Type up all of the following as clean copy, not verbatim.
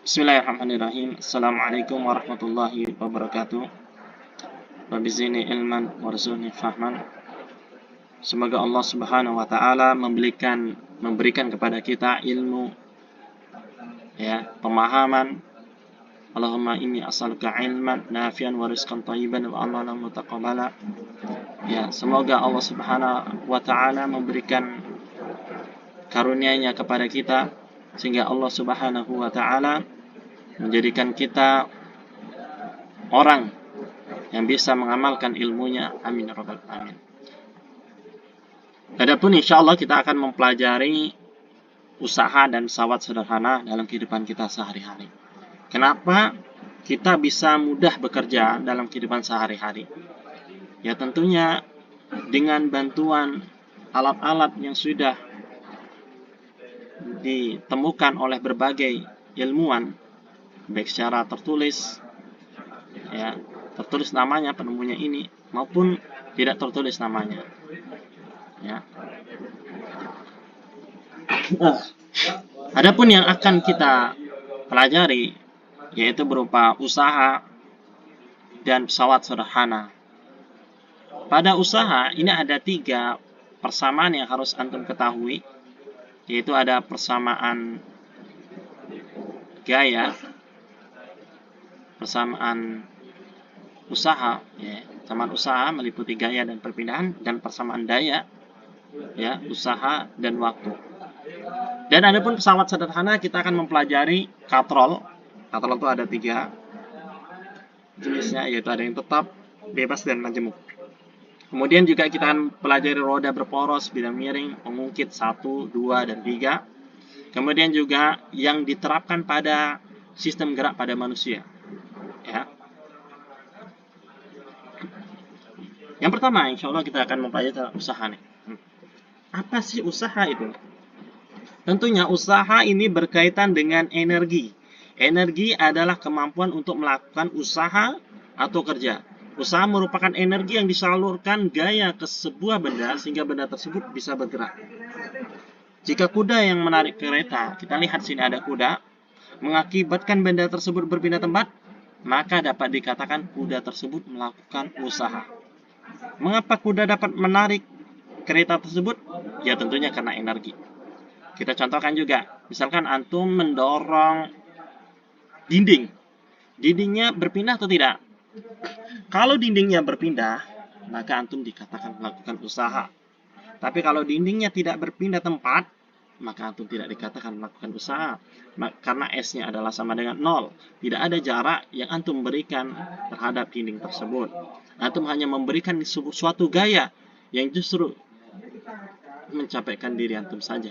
Bismillahirrahmanirrahim. Assalamualaikum warahmatullahi wabarakatuh. Rabbi zidni ilman warzuqni fahman. Semoga Allah Subhanahu wa taala memberikan kepada kita ilmu, pemahaman. Allahumma inni as'aluka ilman nafi'an wa rizqan thayyiban wa amalan mutaqabbala. Semoga Allah Subhanahu wa taala memberikan karunia-Nya kepada kita sehingga Allah Subhanahu wa taala menjadikan kita orang yang bisa mengamalkan ilmunya. Amin ya rabbal alamin. Adapun insyaallah kita akan mempelajari usaha dan pesawat sederhana dalam kehidupan kita sehari-hari. Kenapa kita bisa mudah bekerja dalam kehidupan sehari-hari? Ya tentunya dengan bantuan alat-alat yang sudah ditemukan oleh berbagai ilmuwan, baik secara tertulis, tertulis namanya penemunya ini, maupun tidak tertulis namanya. Adapun yang akan kita pelajari yaitu berupa usaha dan pesawat sederhana. Pada usaha ini ada 3 persamaan yang harus antum ketahui, yaitu ada persamaan gaya, persamaan usaha, persamaan usaha meliputi gaya dan perpindahan, dan persamaan daya, usaha dan waktu. Dan adapun pesawat sederhana kita akan mempelajari katrol. Katrol itu ada 3 jenisnya, yaitu ada yang tetap, bebas, dan majemuk. Kemudian juga kita akan pelajari roda berporos, bidang miring, pengungkit 1, 2, dan 3. Kemudian juga yang diterapkan pada sistem gerak pada manusia. Yang pertama, insya Allah kita akan mempelajari usaha nih. Apa sih usaha itu? Tentunya usaha ini berkaitan dengan energi. Energi adalah kemampuan untuk melakukan usaha atau kerja. Usaha merupakan energi yang disalurkan gaya ke sebuah benda sehingga benda tersebut bisa bergerak. Jika kuda yang menarik kereta, kita lihat sini ada kuda, mengakibatkan benda tersebut berpindah tempat, maka dapat dikatakan kuda tersebut melakukan usaha. Mengapa kuda dapat menarik kereta tersebut? Ya tentunya karena energi. Kita contohkan juga, misalkan antum mendorong dinding. Dindingnya berpindah atau tidak? Kalau dindingnya berpindah, maka antum dikatakan melakukan usaha. Tapi kalau dindingnya tidak berpindah tempat, maka antum tidak dikatakan melakukan usaha. Karena S-nya adalah sama dengan 0. Tidak ada jarak yang antum berikan terhadap dinding tersebut. Antum hanya memberikan suatu gaya yang justru mencapaikan diri antum saja,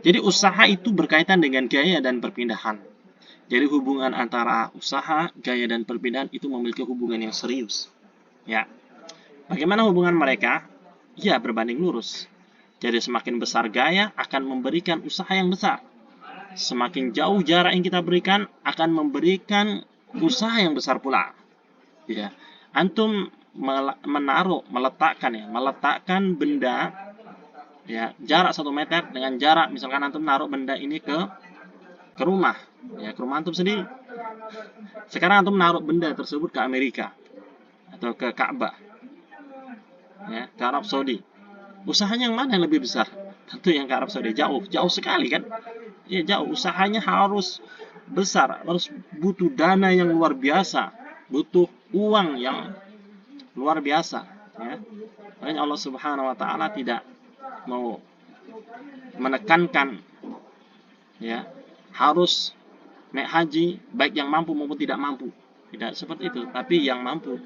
Jadi usaha itu berkaitan dengan gaya dan perpindahan. Jadi hubungan antara usaha, gaya, dan perpindahan itu memiliki hubungan yang serius. Bagaimana hubungan mereka? Ya, berbanding lurus. Jadi semakin besar gaya akan memberikan usaha yang besar. Semakin jauh jarak yang kita berikan akan memberikan usaha yang besar pula. Antum meletakkan benda, jarak 1 meter dengan jarak, misalkan antum naruh benda ini ke rumah, ke rumah antum sendiri. Sekarang antum naruh benda tersebut ke Amerika atau ke Ka'bah, ke Arab Saudi. Usahanya yang mana yang lebih besar? Tentu yang ke Arab Saudi. Jauh sekali kan? Jauh. Usahanya harus besar, harus butuh dana yang luar biasa, butuh uang yang luar biasa. Makanya Allah Subhanahu wa taala tidak mau menekankan harus naik haji baik yang mampu maupun tidak mampu. Tidak seperti itu, tapi yang mampu.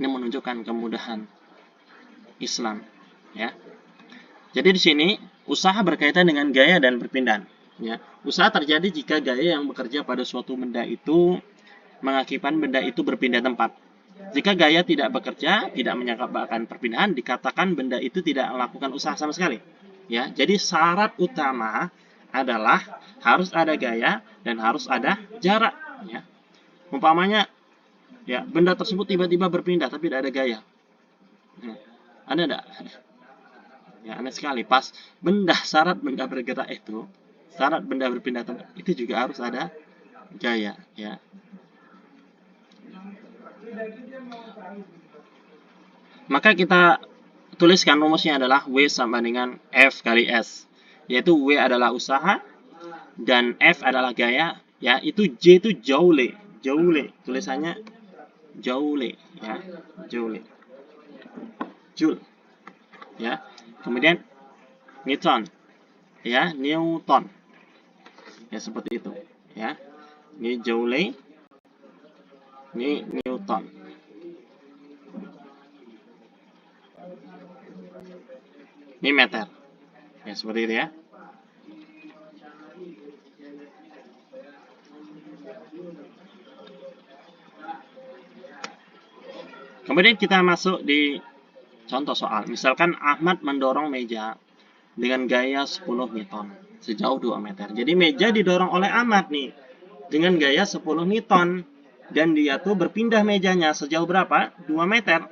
Ini menunjukkan kemudahan Islam, Jadi di sini usaha berkaitan dengan gaya dan perpindahan, Usaha terjadi jika gaya yang bekerja pada suatu benda itu mengakibatkan benda itu berpindah tempat. Jika gaya tidak bekerja, tidak menyebabkan perpindahan, dikatakan benda itu tidak melakukan usaha sama sekali. Jadi syarat utama adalah harus ada gaya dan harus ada jarak. Umpamanya, benda tersebut tiba-tiba berpindah tapi tidak ada gaya. Ada enggak? Aneh sekali. Pas syarat benda bergerak itu syarat benda berpindah tempat itu juga harus ada gaya, ya. Maka kita tuliskan rumusnya adalah W sama dengan F kali S, yaitu W adalah usaha dan F adalah gaya, ya. Itu J itu joule, tulisannya joule, ya, joule, joule, ya. Kemudian Newton, ya, Newton, ya, seperti itu, ya. Ini joule, ini Newton. Ini meter, ya, seperti itu, ya. Kemudian kita masuk di contoh soal. Misalkan Ahmad mendorong meja dengan gaya 10 Newton sejauh 2 meter. Jadi meja didorong oleh Ahmad nih dengan gaya 10 Newton dan dia tuh berpindah mejanya sejauh berapa? 2 meter.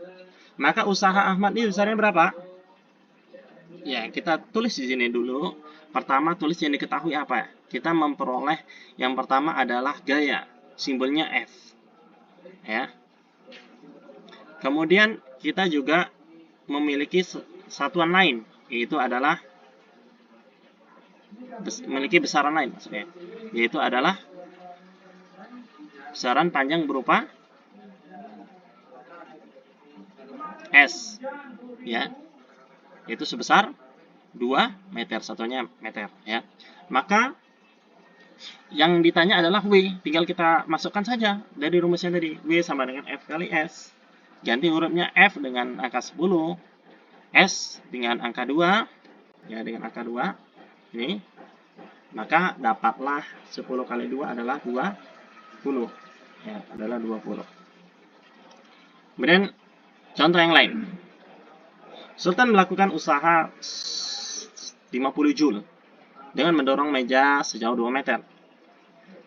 Maka usaha Ahmad ini besarnya berapa? Ya, kita tulis di sini dulu. Pertama, tulis yang diketahui apa? Kita memperoleh yang pertama adalah gaya, simbolnya F. Ya. Kemudian kita juga memiliki satuan lain, yaitu adalah memiliki besaran lain maksudnya, yaitu adalah besaran panjang berupa S, ya, itu sebesar 2 meter, satunya meter, ya. Maka yang ditanya adalah W, tinggal kita masukkan saja dari rumusnya tadi, W sama dengan F kali S. Ganti hurufnya F dengan angka 10, S dengan angka 2, ya, dengan angka 2, ini. Maka dapatlah 10 kali 2 adalah 20, ya, adalah 20. Kemudian contoh yang lain. Sultan melakukan usaha 50 joule dengan mendorong meja sejauh 2 meter.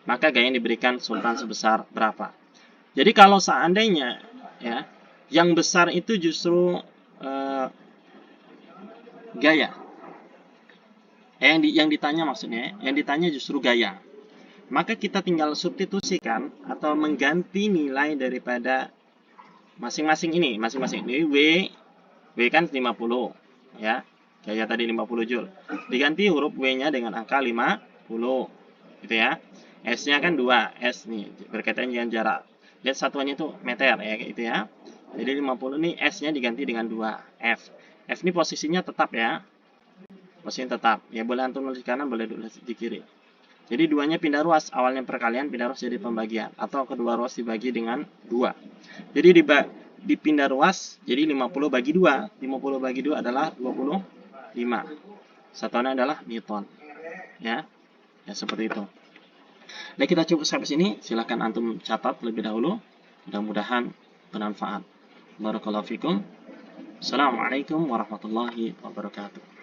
Maka gaya yang diberikan Sultan sebesar berapa? Jadi kalau seandainya, ya, yang besar itu justru gaya. Yang ditanya maksudnya, yang ditanya justru gaya. Maka kita tinggal substitusikan atau mengganti nilai daripada masing-masing ini. Masing-masing ini W kan 50, ya. Gaya tadi 50 joule. Diganti huruf W-nya dengan angka 50, gitu ya. S-nya kan 2, S nih berkaitan dengan jarak. Dan satuannya itu meter, ya, gitu ya. Jadi 50 nih S-nya diganti dengan 2, F. F ini posisinya tetap, ya. Posisinya tetap. Ya, boleh antum nulis di kanan, boleh tulis di kiri. Jadi duanya pindah ruas, awalnya perkalian, pindah ruas jadi pembagian. Atau kedua ruas dibagi dengan 2. Jadi dipindah ruas, jadi 50 bagi 2. 50 bagi 2 adalah 25. Satuannya adalah Newton. Ya, ya, seperti itu. Nah, kita cukup sampai sini. Silahkan antum catat terlebih dahulu. Mudah-mudahan bermanfaat. Barakallahu fikum. Assalamualaikum warahmatullahi wabarakatuh.